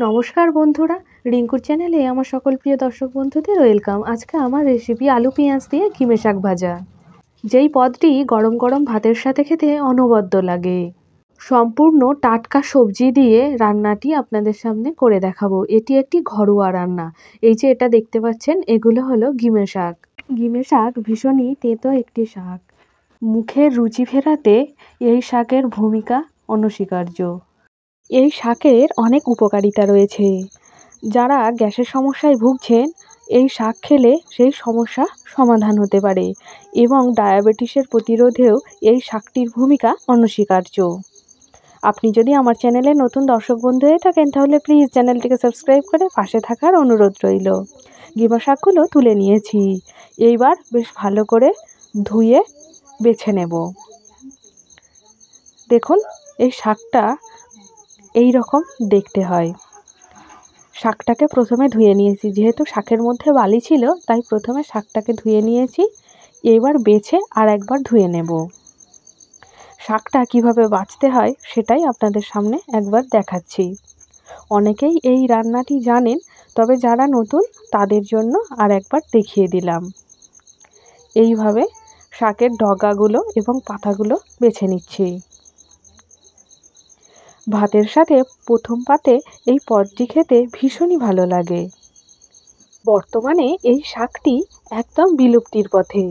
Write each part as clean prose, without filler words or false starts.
নমস্কার বন্ধুরা, রিঙ্কুর চ্যানেলে আমার সকল প্রিয় দর্শক বন্ধুদের ওয়েলকাম। আজকে আমার রেসিপি আলু পেঁয়াজ দিয়ে ঘিমে শাক ভাজা, যেই পদটি গরম গরম ভাতের সাথে খেতে অনবদ্য লাগে। সম্পূর্ণ টাটকা সবজি দিয়ে রান্নাটি আপনাদের সামনে করে দেখাবো। এটি একটি ঘরোয়া রান্না। এই যে এটা দেখতে পাচ্ছেন, এগুলো হলো ঘিমে শাক। ঘিমে শাক ভীষণই তেতো একটি শাক। মুখের রুচি ফেরাতে এই শাকের ভূমিকা অনস্বীকার্য। এই শাকের অনেক উপকারিতা রয়েছে। যারা গ্যাসের সমস্যায় ভুগছেন, এই শাক খেলে সেই সমস্যা সমাধান হতে পারে এবং ডায়াবেটিসের প্রতিরোধেও এই শাকটির ভূমিকা অনস্বীকার্য। আপনি যদি আমার চ্যানেলে নতুন দর্শক বন্ধু হয়ে থাকেন, তাহলে প্লিজ চ্যানেলটিকে সাবস্ক্রাইব করে পাশে থাকার অনুরোধ রইল। ঘিমে শাকগুলো তুলে নিয়েছি। এইবার বেশ ভালো করে ধুয়ে বেছে নেব। দেখুন, এই শাকটা এই রকম দেখতে হয়। শাকটাকে প্রথমে ধুয়ে নিয়েছি, যেহেতু শাকের মধ্যে বালি ছিল তাই প্রথমে শাকটাকে ধুয়ে নিয়েছি। এবার বেছে আর একবার ধুয়ে নেব। শাকটা কিভাবে বাছতে হয় সেটাই আপনাদের সামনে একবার দেখাচ্ছি। অনেকেই এই রান্নাটি জানেন, তবে যারা নতুন তাদের জন্য আর একবার দেখিয়ে দিলাম। এইভাবে শাকের ডগাগুলো এবং পাতাগুলো বেছে নিচ্ছি। ভাতের সাথে প্রথম পাতে এই পদটি খেতে ভীষণই ভালো লাগে। বর্তমানে এই শাকটি একদম বিলুপ্তির পথে।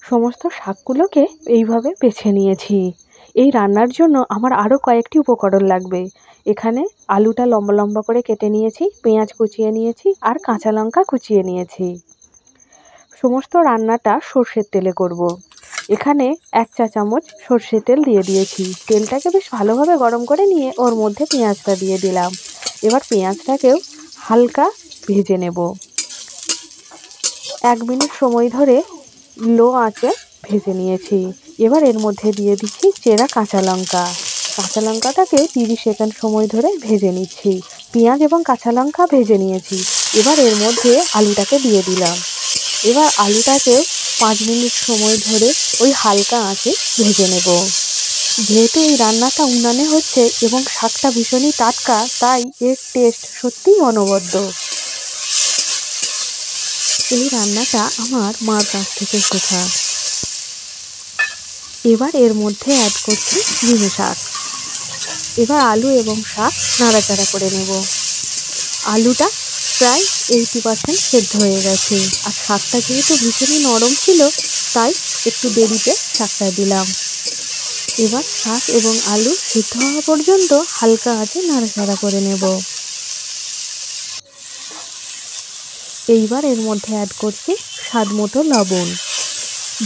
সমস্ত শাকগুলোকে এইভাবে বেছে নিয়েছি। এই রান্নার জন্য আমার আরও কয়েকটি উপকরণ লাগবে। এখানে আলুটা লম্বা লম্বা করে কেটে নিয়েছি, পেঁয়াজ কুচিয়ে নিয়েছি আর কাঁচা লঙ্কা কুচিয়ে নিয়েছি। সমস্ত রান্নাটা সর্ষের তেলে করব। এখানে 1 চা চামচ সর্ষের তেল দিয়ে দিয়েছি। তেলটাকে বেশ ভালোভাবে গরম করে নিয়ে ওর মধ্যে পেঁয়াজটা দিয়ে দিলাম। এবার পেঁয়াজটাকেও হালকা ভেজে নেব। 1 মিনিট সময় ধরে লো আঁচে ভেজে নিয়েছি। এবার এর মধ্যে দিয়ে দিচ্ছি চেরা কাঁচা লঙ্কা। কাঁচা লঙ্কাটাকে 30 সেকেন্ড সময় ধরে ভেজে নিচ্ছি। পেঁয়াজ এবং কাঁচা লঙ্কা ভেজে নিয়েছি। এবার এর মধ্যে আলুটাকে দিয়ে দিলাম। এবার আলুটাকেও 5 মিনিট সময় ধরে ওই হালকা আঁচে ভেজে নেব। যেহেতু এই রান্নাটা উনানে হচ্ছে এবং শাকটা ভীষণই টাটকা, তাই এর টেস্ট সত্যিই অনবদ্য। এই রান্নাটা আমার মার কাছ থেকে শেখা। এবার এর মধ্যে অ্যাড করছি ঘিমে শাক। এবার আলু এবং শাক নাড়াচাড়া করে নেব। আলুটা প্রায় 80% সেদ্ধ হয়ে গেছে, আর শাকটা যেহেতু ভীষণই নরম ছিল তাই একটু দেরিতে শাকটা দিলাম। এবার শাক এবং আলু সিদ্ধ হওয়া পর্যন্ত হালকা আঁচে নাড়াচাড়া করে নেব। এইবার এর মধ্যে অ্যাড করছি স্বাদ মতো লবণ।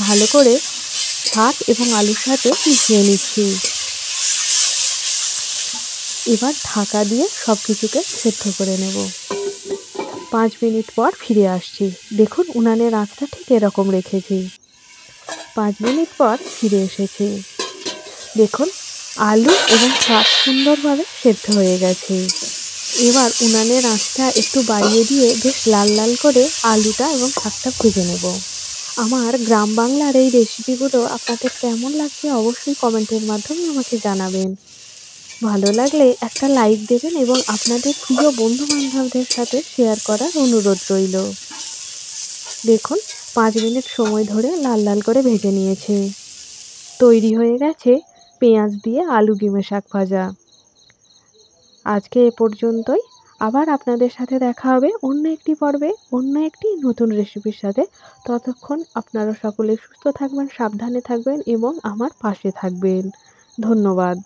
ভালো করে শাক এবং আলুর সাথে মিশিয়ে নিচ্ছি। এবার ঢাকা দিয়ে সব কিছুকে সেদ্ধ করে নেব। 5 মিনিট পর ফিরে আসছি। দেখুন, উনানের আঁচটা ঠিক এরকম রেখেছি। 5 মিনিট পর ফিরে এসেছি। দেখুন, আলু এবং শাক সুন্দরভাবে সেদ্ধ হয়ে গেছে। এবার উনানের আঁচটা একটু বাড়িয়ে দিয়ে বেশ লাল লাল করে আলুটা এবং শাকটা ভেজে নেব। আমার গ্রাম বাংলার এই রেসিপিগুলো আপনাদের কেমন লাগছে অবশ্যই কমেন্টের মাধ্যমে আমাকে জানাবেন। ভালো লাগলে একটা লাইক দেবেন এবং আপনাদের প্রিয় বন্ধু বান্ধবদের সাথে শেয়ার করার অনুরোধ রইল। দেখুন, 5 মিনিট সময় ধরে লাল লাল করে ভেজে নিয়েছে। তৈরি হয়ে গেছে পেঁয়াজ দিয়ে আলু ঘিমে শাক ভাজা। আজকে এ পর্যন্তই। আবার আপনাদের সাথে দেখা হবে অন্য একটি পর্বে, অন্য একটি নতুন রেসিপির সাথে। ততক্ষণ আপনারা সকলে সুস্থ থাকবেন, সাবধানে থাকবেন এবং আমার পাশে থাকবেন। ধন্যবাদ।